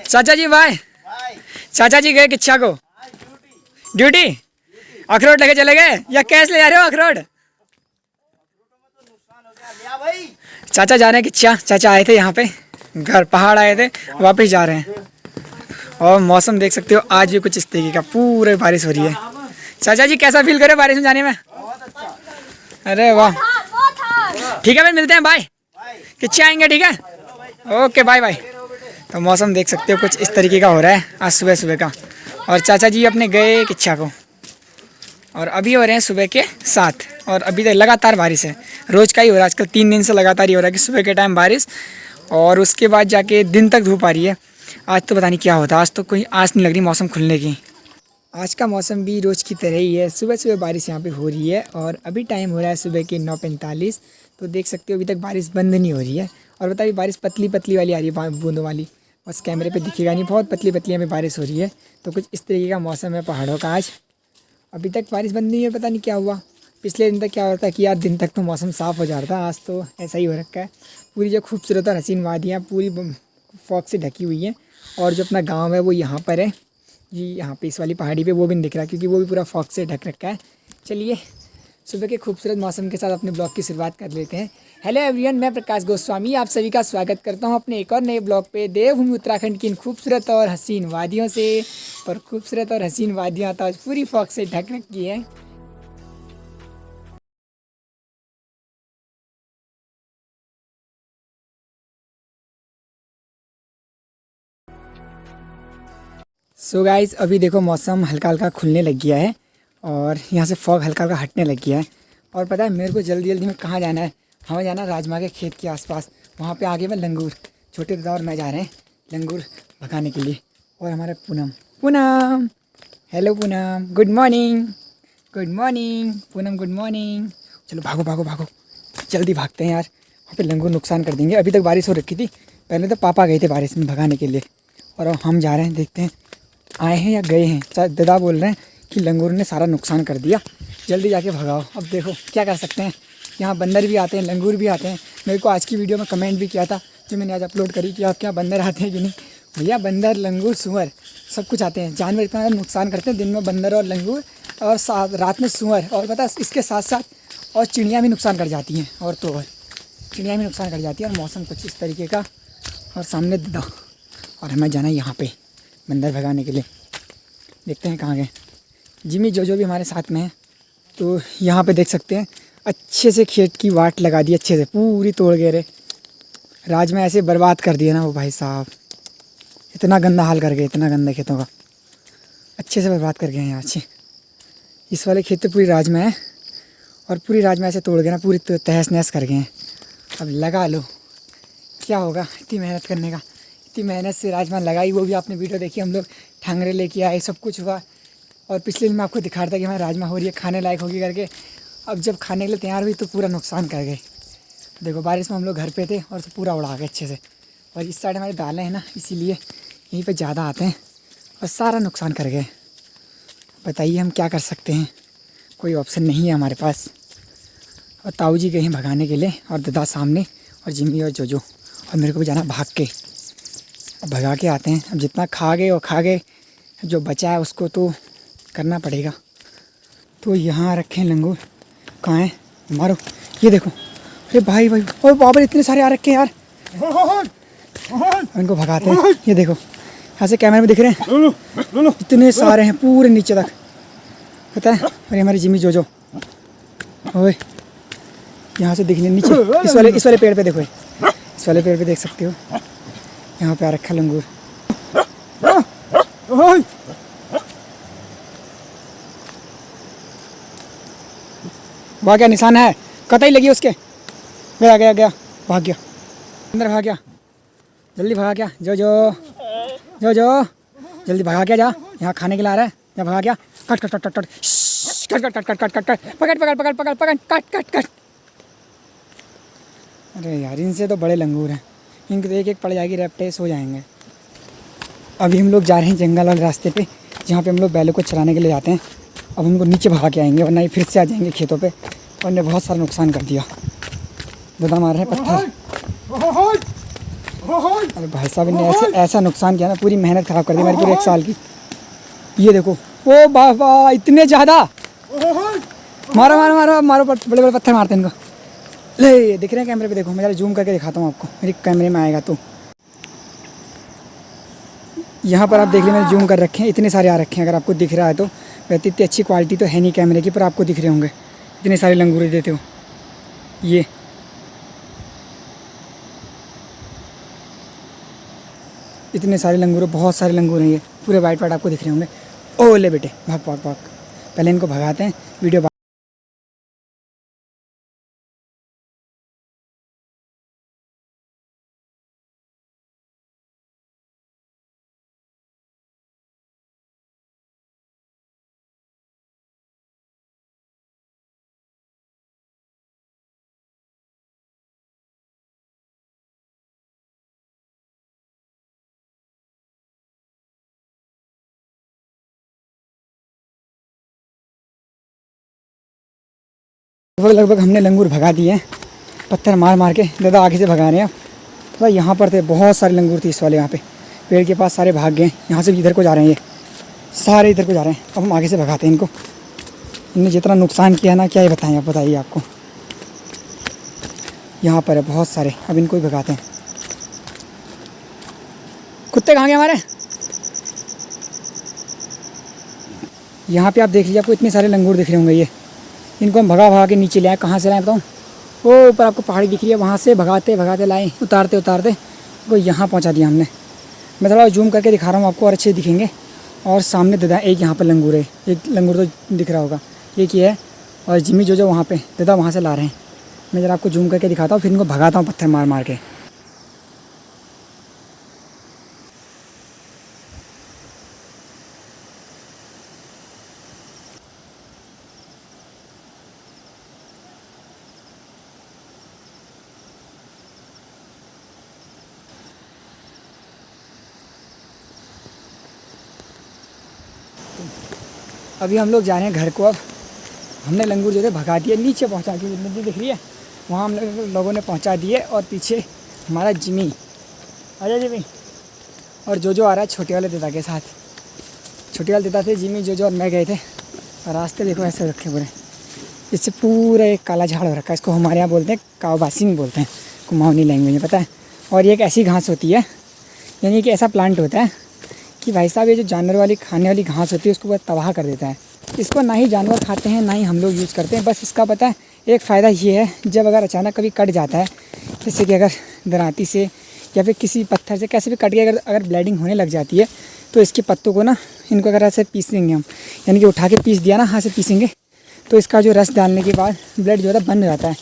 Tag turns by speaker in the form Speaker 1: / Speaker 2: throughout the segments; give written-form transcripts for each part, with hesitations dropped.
Speaker 1: चाचा जी बाय। चाचा जी गए किच्छा को ड्यूटी, अखरोट लेके चले गए या कैश ले जा रहे हो अखरोट? चाचा जा रहे हैं किच्छा। चाचा आए थे यहाँ पे, घर पहाड़ आए थे, वापस जा रहे हैं। और मौसम देख सकते हो आज भी कुछ इस तरीके का, पूरे बारिश हो रही है। चाचा जी कैसा फील करे बारिश में जाने में? अरे वाह, ठीक है भाई, मिलते हैं, बाय। किच्छा आएंगे, ठीक है, ओके बाय बाय। तो मौसम देख सकते हो कुछ इस तरीके का हो रहा है आज सुबह सुबह का। और चाचा जी अपने गए किच्छा को, और अभी हो रहे हैं सुबह के 7, और अभी तक लगातार बारिश है। रोज़ का ही हो रहा है आजकल, 3 दिन से लगातार ही हो रहा है कि सुबह के टाइम बारिश और उसके बाद जाके दिन तक धूप आ रही है। आज तो पता नहीं क्या होता, आज तो कोई आस नहीं लग रही मौसम खुलने की। आज का मौसम भी रोज़ की तरह ही है, सुबह सुबह बारिश यहाँ पे हो रही है और अभी टाइम हो रहा है सुबह के 9:45। तो देख सकते हो अभी तक बारिश बंद नहीं हो रही है। और बताइए बारिश पतली पतली वाली आ रही है, बूंदों वाली, बस कैमरे पे दिखेगा नहीं, बहुत पतली पतली हमें बारिश हो रही है। तो कुछ इस तरीके का मौसम है पहाड़ों का आज। अभी तक बारिश बंद नहीं है, पता नहीं क्या हुआ। पिछले दिन तक क्या होता है कि यार दिन तक तो मौसम साफ़ हो जाता है, आज तो ऐसा ही हो रखा है। पूरी जो खूबसूरत और हसीन वादियाँ पूरी फॉग से ढकी हुई हैं। और जो अपना गाँव है वो यहाँ पर है जी, यहाँ पे इस वाली पहाड़ी पे वो भी नहीं दिख रहा क्योंकि वो भी पूरा फॉग से ढक रखा है। चलिए सुबह के खूबसूरत मौसम के साथ अपने ब्लॉग की शुरुआत कर लेते हैं। हेलो एवरीवन, मैं प्रकाश गोस्वामी आप सभी का स्वागत करता हूं अपने एक और नए ब्लॉग पे देवभूमि उत्तराखंड की इन खूबसूरत और हसीन वादियों से। पर खूबसूरत और हसीन वादियाँ तो आज पूरी फॉग से ढक रखी है। सो गाइस अभी देखो मौसम हल्का हल्का खुलने लग गया है और यहाँ से फॉग हल्का हल्का हटने लग गया है। और पता है मेरे को जल्दी जल्दी में कहाँ जाना है, हमें जाना है राजमा के खेत के आसपास। वहाँ पे आगे में लंगूर, छोटे दादा और मैं जा रहे हैं लंगूर भगाने के लिए। और हमारे Poonam, Poonam hello Poonam, good morning, good morning Poonam, good morning. चलो भागो भागो भागो, जल्दी भागते हैं यार, वहाँ पे लंगूर नुकसान कर देंगे। अभी तक बारिश हो रखी थी, पहले तो पापा गए थे बारिश में भगाने के लिए और अब हम जा रहे हैं, देखते हैं आए हैं या गए हैं। शायद दादा बोल रहे हैं कि लंगूर ने सारा नुकसान कर दिया, जल्दी जाके भगाओ। अब देखो क्या कर सकते हैं, यहाँ बंदर भी आते हैं, लंगूर भी आते हैं। मेरे को आज की वीडियो में कमेंट भी किया था जो मैंने आज अपलोड करी कि आपके यहाँ बंदर आते हैं कि नहीं। भैया बंदर, लंगूर, सुअर सब कुछ आते हैं। जानवर इतना नुकसान करते हैं, दिन में बंदर और लंगूर और रात में सुअर, और पता है इसके साथ साथ और चिड़ियाँ भी नुकसान कर जाती हैं। और तो और चिड़ियाँ भी नुकसान कर जाती हैं। और मौसम कुछ इस तरीके का, और सामने दादा और हमें जाना है यहाँ पे बंदर भगाने के लिए। देखते हैं कहाँ गए। जिमी जो भी हमारे साथ में है। तो यहाँ पे देख सकते हैं अच्छे से खेत की वाट लगा दी, अच्छे से पूरी तोड़ गए रे। राज में ऐसे बर्बाद कर दिया ना वो भाई साहब, इतना गंदा हाल कर गए, इतना गंदा खेतों का अच्छे से बर्बाद कर गए हैं। अच्छे इस वाले खेत तो पूरी राज में है और पूरी राज में ऐसे तोड़ गए ना, पूरी तहस नहस कर गए हैं। अब लगा लो क्या होगा इतनी मेहनत करने का। इतनी मेहनत से राजमा लगाई, वो भी आपने वीडियो देखी, हम लोग ठांगरे लेके आए, सब कुछ हुआ। और पिछले दिन मैं आपको दिखा रहा था कि हमारी राजमा हो रही है, खाने लायक होगी करके। अब जब खाने के लिए तैयार हुई तो पूरा नुकसान कर गए। देखो बारिश में हम लोग घर पे थे और तो पूरा उड़ा गए अच्छे से। और इस साइड हमारे दालें हैं ना, इसीलिए यहीं पे ज़्यादा आते हैं और सारा नुकसान कर गए। बताइए हम क्या कर सकते हैं, कोई ऑप्शन नहीं है हमारे पास। और ताऊ जी गए हैं भगाने के लिए और दादा सामने और जिम्मी और जोजो, और मेरे को भी जाना भाग के। अब भगा के आते हैं। अब जितना खा गए और खा गए, जो बचा है उसको तो करना पड़ेगा। तो यहाँ रखे लंगूर, कहाँ हैं, मारो, ये देखो। अरे भाई भाई, और बाबर इतने सारे आ रखे हैं यार, इनको भगाते हैं। ये देखो यहाँ से कैमरे में दिख रहे हैं, इतने सारे हैं पूरे नीचे तक, पता है। और ये हमारी जिम्मी जोजो, ओए यहाँ से दिखने नीचे, इस वाले पेड़ पे देखो, इस वाले पेड़ पे देख सकते हो, यहाँ पे आ रखा लंगूर। वहाँ क्या निशान है, कतई लगी उसके, गया गया गया, भाग गया अंदर, भाग गया, जल्दी भगा गया। जो जो जो जो जल्दी भगा गया, जा यहाँ खाने के लिए आ रहा है, जा भगा गया। Cut cut cut cut cut cut cut cut cut cut cut, पकड़ पकड़ पकड़ पकड़ पकड़, कट कट कट। अरे यार इनसे तो बड़े लंगूर हैं, इनको तो एक एक पड़ जाएगी, रेप्टेस हो जाएंगे। अभी हम लोग जा रहे हैं जंगल वाले रास्ते पे, जहाँ पे हम लोग बैलों को चराने के लिए जाते हैं। अब उनको नीचे भगा के आएंगे, वरना ये फिर से आ जाएंगे खेतों पे, और ने बहुत सारा नुकसान कर दिया। दादा मार रहे हैं पत्थर, अरे भाई साहब ने ऐसा नुकसान किया ना, पूरी मेहनत ख़राब कर दी मेरी पूरे 1 साल की। ये देखो, ओ बाबा इतने ज़्यादा। मारो मारो मारो मारो, बड़े बड़े पत्थर मारते हैं इनको। ले दिख रहे हैं कैमरे पे, देखो मैं ज़रा जूम करके दिखाता हूँ आपको, मेरे कैमरे में आएगा तो। यहाँ पर आप देख लीजिए, मैंने जूम कर रखे हैं, इतने सारे आ रखे हैं। अगर आपको दिख रहा है तो, वैसे इतनी अच्छी क्वालिटी तो है नहीं कैमरे की, पर आपको दिख रहे होंगे इतने सारे लंगूरे देते हो। ये इतने सारे लंगूर, बहुत सारे लंगूर हैं, ये पूरे वाइट वाइट आपको दिख रहे होंगे। ओ ले बेटे, भाग भाग भाग, पहले इनको भगाते हैं, वीडियो। लगभग हमने लंगूर भगा दिए हैं, पत्थर मार मार के। दादा आगे से भगा रहे हैं। थोड़ा यहाँ पर थे, बहुत सारे लंगूर थे इस वाले, यहाँ पे पेड़ के पास सारे भाग गए। यहाँ से भी इधर को जा रहे हैं, ये सारे इधर को जा रहे हैं। अब हम आगे से भगाते हैं इनको। इनने जितना नुकसान किया ना, क्या ही बताएं, आप बताइए आपको। यहाँ पर है बहुत सारे, अब इनको ही भगाते हैं। कुत्ते कहाँ गए हमारे? यहाँ पे आप देख लीजिए, आपको इतने सारे लंगूर दिख रहे होंगे। ये इनको हम भगा भगा के नीचे ले आए। कहाँ से लाए बताऊँ? वो ऊपर आपको पहाड़ी दिख रही है, वहाँ से भगाते भगाते लाए, उतारते उतारते को यहाँ पहुँचा दिया हमने। मैं थोड़ा जूम करके दिखा रहा हूँ आपको, और अच्छे दिखेंगे। और सामने दादा एक यहाँ पर लंगूर है, एक लंगूर तो दिख रहा होगा, एक ही है। और जिमी जो वहाँ पे दादा वहाँ से ला रहे हैं। मैं ज़रा आपको जूम करके दिखाता हूँ, फिर इनको भगाता हूँ पत्थर मार मार के। अभी हम लोग जा रहे हैं घर को। अब हमने लंगूर जो थे भगा दिए, नीचे पहुंचा के, नदी दिख रही है वहाँ हम लोगों ने पहुंचा दिए। और पीछे हमारा जिमी, अजय जिमी, और जो आ रहा है छोटे वाले दादा के साथ। छोटे वाले दादा थे, जिमी जो और मैं गए थे। और रास्ते देखो ऐसे रखे पूरे, इससे पूरा एक काला झाड़ हो रखा है। इसको हमारे यहाँ बोलते हैं कावबासिंग बोलते हैं, कुमाऊनी लैंग्वेज में, पता है। और ये एक ऐसी घास होती है, यानी कि ऐसा प्लांट होता है कि भाई साहब ये जो जानवर वाली खाने वाली घास होती है उसको बहुत तबाह कर देता है। इसको ना ही जानवर खाते हैं, ना ही हम लोग यूज़ करते हैं। बस इसका पता है एक फ़ायदा ये है, जब अगर अचानक कभी कट जाता है, जैसे कि अगर दराती से या फिर किसी पत्थर से कैसे भी कट के अगर ब्लीडिंग होने लग जाती है, तो इसके पत्तों को ना, इनको अगर ऐसे पीसेंगे हम, यानी कि उठा के पीस दिया ना, हाथ से पीसेंगे, तो इसका जो रस डालने के बाद ब्लड जो है बंद हो जाता है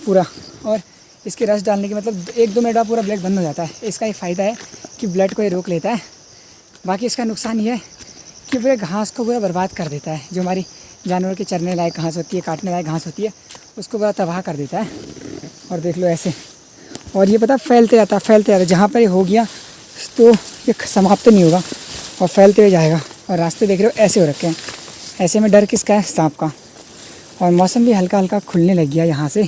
Speaker 1: पूरा। और इसके रस डालने के मतलब 1-2 मिनट बाद पूरा ब्लड बंद हो जाता है। इसका ये फ़ायदा है कि ब्लड को ये रोक लेता है। बाकी इसका नुकसान ये है कि पूरे घास को पूरा बर्बाद कर देता है। जो हमारी जानवर के चरने लायक घास होती है, काटने लायक घास होती है, उसको पूरा तबाह कर देता है। और देख लो ऐसे, और ये पता फैलते जाता है, फैलते जाता है। जहाँ पर ये हो गया तो ये समाप्त नहीं होगा और फैलते हुए जाएगा। और रास्ते देख रहे हो ऐसे हो रखे हैं, ऐसे में डर किसका है? सांप का। और मौसम भी हल्का हल्का खुलने लग गया यहाँ से।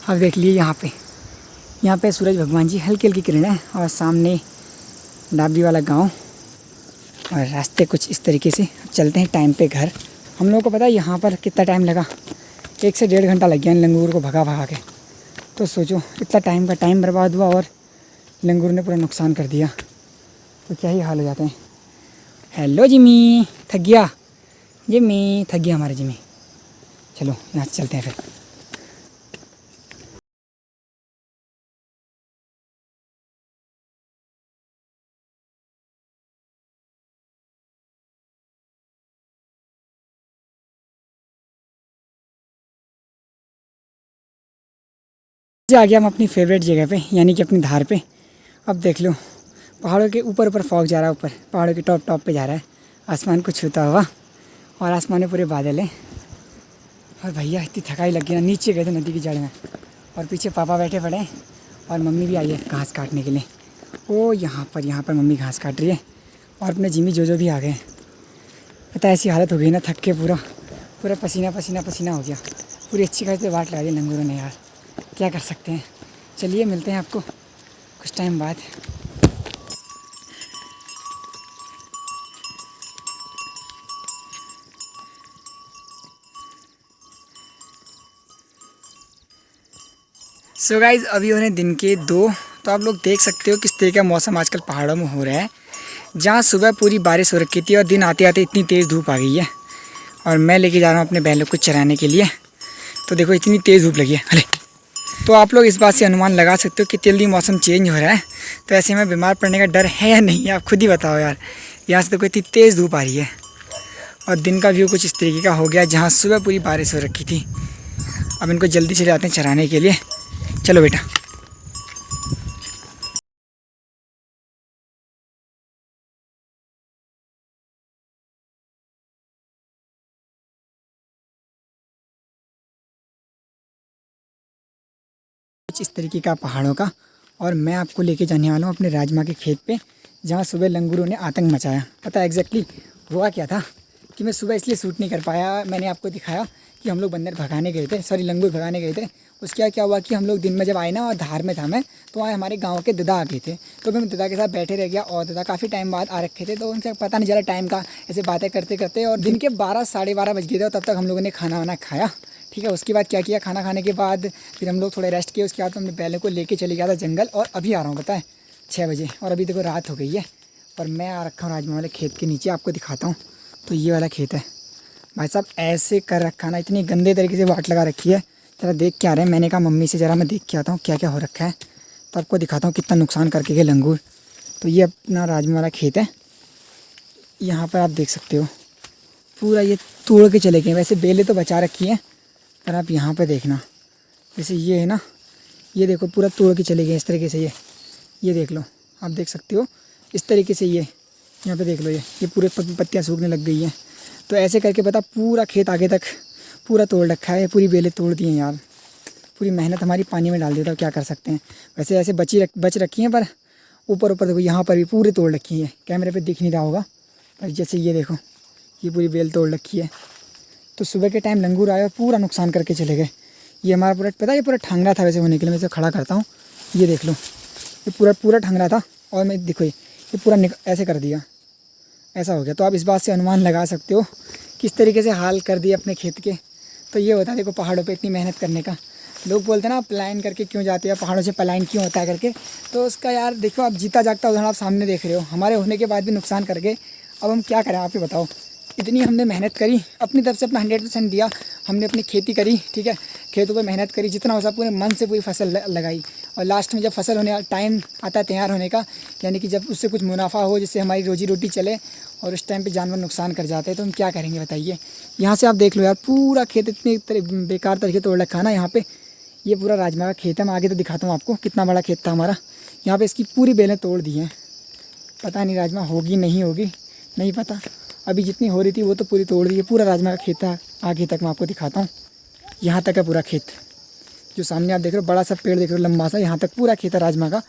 Speaker 1: अब देख लिए यहाँ पे सूरज भगवान जी हल्की हल्की किरणें, और सामने डाबी वाला गांव। और रास्ते कुछ इस तरीके से। चलते हैं टाइम पे घर। हम लोगों को पता है यहाँ पर कितना टाइम लगा, 1 से 1.5 घंटा लग गया इन लंगूर को भगा भगा के। तो सोचो इतना टाइम बर्बाद हुआ और लंगूर ने पूरा नुकसान कर दिया, तो क्या ही हाल हो जाते हैं। हेलो जिमी, थक गया? जिमी थक गया हमारे जिमी। चलो यहाँ से चलते हैं फिर। आ गया हम अपनी फेवरेट जगह पे, यानी कि अपनी धार पे। अब देख लो पहाड़ों के ऊपर ऊपर फॉग जा रहा है, ऊपर पहाड़ों के टॉप पे जा रहा है, आसमान को छूता हुआ। और आसमान में पूरे बादल हैं। और भैया इतनी थकाई लग गई ना, नीचे गए थे नदी की जड़ में। और पीछे पापा बैठे पड़े हैं, और मम्मी भी आई है घास काटने के लिए। ओ यहाँ पर मम्मी घास काट रही है, और अपने जिमी जो भी आ गए। पता है ऐसी हालत हो गई ना, थक के पूरा पसीना हो गया। पूरी अच्छी खासी वाट लगा दी लंगूरों ने यार, क्या कर सकते हैं। चलिए मिलते हैं आपको कुछ टाइम बाद। सो गाइज अभी हो रहे दिन के 2। तो आप लोग देख सकते हो किस तरह का मौसम आजकल पहाड़ों में हो रहा है। जहाँ सुबह पूरी बारिश हो रखी थी और दिन आते आते इतनी तेज़ धूप आ गई है। और मैं लेके जा रहा हूँ अपने बैलों को चराने के लिए। तो देखो इतनी तेज़ धूप लगी है। अरे तो आप लोग इस बात से अनुमान लगा सकते हो कि जल्दी मौसम चेंज हो रहा है। तो ऐसे में बीमार पड़ने का डर है या नहीं, आप खुद ही बताओ यार। यहाँ से देखो इतनी तेज़ धूप आ रही है और दिन का व्यू कुछ इस तरीके का हो गया जहाँ सुबह पूरी बारिश हो रखी थी। अब इनको जल्दी से जाते हैं चराने के लिए। चलो बेटा। कुछ इस तरीके का पहाड़ों का। और मैं आपको लेके जाने वाला हूँ अपने राजमा के खेत पे, जहाँ सुबह लंगूरों ने आतंक मचाया। पता है एग्जैक्टली हुआ क्या था कि मैं सुबह इसलिए शूट नहीं कर पाया। मैंने आपको दिखाया कि हम लोग बंदर भगाने गए थे, सॉरी लंगूर भगाने गए थे। उसके क्या हुआ कि हम लोग दिन में जब आए ना और धार में था मैं, तो वहाँ हमारे गाँव के दादा आ गए थे। तो मैं दादा के साथ बैठे रह गया और दादा काफ़ी टाइम बाद आ रखे थे। तो उनसे पता नहीं चला टाइम का, ऐसे बातें करते करते और दिन के 12 साढ़े 12 बज गए थे। और तब तक हम लोगों ने खाना वाना खाया। ठीक है, उसके बाद क्या किया, खाना खाने के बाद फिर हम लोग थोड़े रेस्ट किए। उसके बाद हमने बैलों को लेके चले गया था जंगल। और अभी आ रहा हूँ पता है 6 बजे, और अभी देखो रात हो गई है। और मैं आ रखा हूँ राजमा वाले खेत के नीचे, आपको दिखाता हूँ। तो ये वाला खेत है भाई साहब, ऐसे कर रखा ना, इतनी गंदे तरीके से वाट लगा रखी है। ज़रा देख के आ रहे हैं। मैंने कहा मम्मी से ज़रा मैं देख के आता हूँ क्या क्या हो रखा है, तो आपको दिखाता हूँ कितना नुकसान करके गए लंगूर। तो ये अपना राजमा वाला खेत है। यहाँ पर आप देख सकते हो पूरा ये तोड़ के चले गए। वैसे बेलें तो बचा रखी है, पर आप यहाँ पे देखना, जैसे ये है ना, ये देखो पूरा तोड़ के चले गए इस तरीके से। ये देख लो, आप देख सकते हो इस तरीके से। ये यहाँ पे देख लो, ये पूरे पत्तियाँ सूखने लग गई हैं। तो ऐसे करके पता पूरा खेत आगे तक पूरा तोड़ रखा है। पूरी बेलें तोड़ दी हैं यार, पूरी मेहनत हमारी पानी में डाल देता। क्या कर सकते हैं। वैसे ऐसे बच रखी हैं, पर ऊपर ऊपर देखो यहाँ पर भी पूरी तोड़ रखी है। कैमरे पे दिख नहीं रहा होगा, पर जैसे ये देखो ये पूरी बेल तोड़ रखी है। तो सुबह के टाइम लंगूर आए और पूरा नुकसान करके चले गए। ये हमारा पूरा पता है, ये पूरा ठंगरा था वैसे होने के लिए। मैं इसे खड़ा करता हूँ, ये देख लो, ये पूरा ठंगरा था। और मैं देखो ये पूरा ऐसे कर दिया, ऐसा हो गया। तो आप इस बात से अनुमान लगा सकते हो किस तरीके से हाल कर दिए अपने खेत के। तो ये होता है देखो पहाड़ों पे इतनी मेहनत करने का। लोग बोलते हैं ना पलायन करके क्यों जाते हैं, पहाड़ों से पलायन क्यों होता है करके। तो उसका यार देखो, आप जीता जागता उदाहरण आप सामने देख रहे हो। हमारे होने के बाद भी नुकसान कर गए। अब हम क्या करें आप ही बताओ। इतनी हमने मेहनत करी, अपनी तरफ से अपना 100% दिया। हमने अपनी खेती करी, ठीक है, खेतों पे मेहनत करी जितना हो सका, पूरे मन से पूरी फसल लगाई। और लास्ट में जब फसल होने टाइम आता है तैयार होने का, यानी कि जब उससे कुछ मुनाफा हो जिससे हमारी रोजी रोटी चले, और उस टाइम पे जानवर नुकसान कर जाते हैं, तो हम क्या करेंगे बताइए। यहाँ से आप देख लो यार, पूरा खेत इतनी बेकार तरीके तोड़ रखा है ना। यहाँ पे ये पूरा राजमा का खेत है। मैं आगे तो दिखाता हूँ आपको कितना बड़ा खेत था हमारा। यहाँ पे इसकी पूरी बेलें तोड़ दी हैं। पता नहीं राजमा होगी नहीं होगी, नहीं पता। अभी जितनी हो रही थी वो तो पूरी तोड़ दी है। पूरा राजमा का खेत था आगे तक, मैं आपको दिखाता हूँ। यहाँ तक है पूरा खेत, जो सामने आप देख रहे हो बड़ा सा पेड़ देख रहे हो लंबा सा, यहाँ तक पूरा खेत है राजमा का।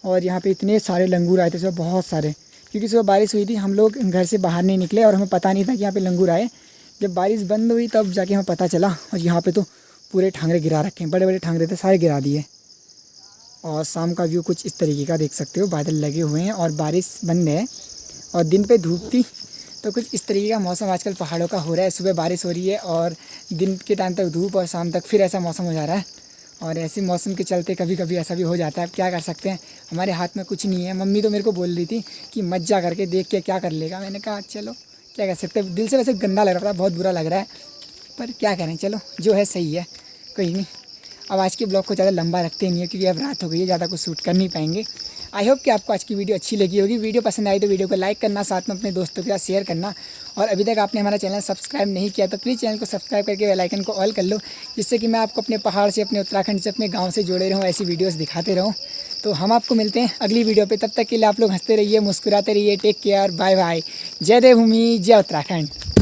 Speaker 1: और यहाँ पे इतने सारे लंगूर आए थे सुबह, बहुत सारे, क्योंकि सुबह बारिश हुई थी। हम लोग घर से बाहर नहीं निकले और हमें पता नहीं था कि यहाँ पे लंगूर आए। जब बारिश बंद हुई तब जाके हमें पता चला। और यहाँ पे तो पूरे ठांगरे गिरा रखे हैं, बड़े बड़े ठांगरे थे, सारे गिरा दिए। और शाम का व्यू कुछ इस तरीके का देख सकते हो, बादल लगे हुए हैं और बारिश बंद है और दिन पे धूप थी। तो कुछ इस तरीके का मौसम आजकल पहाड़ों का हो रहा है। सुबह बारिश हो रही है और दिन के टाइम तक धूप और शाम तक फिर ऐसा मौसम हो जा रहा है। और ऐसे मौसम के चलते कभी कभी ऐसा भी हो जाता है। अब क्या कर सकते हैं, हमारे हाथ में कुछ नहीं है। मम्मी तो मेरे को बोल रही थी कि मत जा करके देख के क्या कर लेगा। मैंने कहा चलो क्या कर सकते हैं। दिल से वैसे गंदा लग रहा था, बहुत बुरा लग रहा है, पर क्या करें, चलो जो है सही है, कोई नहीं। अब आज के ब्लॉग को ज़्यादा लंबा रखते नहीं है, क्योंकि अब रात हो गई है, ज़्यादा कुछ शूट कर नहीं पाएंगे। आई होप कि आपको आज की वीडियो अच्छी लगी होगी। वीडियो पसंद आई तो वीडियो को लाइक करना, साथ में अपने दोस्तों के साथ शेयर करना। और अभी तक आपने हमारा चैनल सब्सक्राइब नहीं किया तो प्लीज़ चैनल को सब्सक्राइब करके बेल आइकन को ऑल कर लो, जिससे कि मैं आपको अपने पहाड़ से, अपने उत्तराखंड से, अपने गाँव से जोड़े रहूँ, ऐसी वीडियोज़ दिखाते रहूँ। तो हम आपको मिलते हैं अगली वीडियो पर। तब तक के लिए आप लोग हंसते रहिए, मुस्कुराते रहिए। Take care, bye bye. जय देवभूमि, जय उत्तराखंड।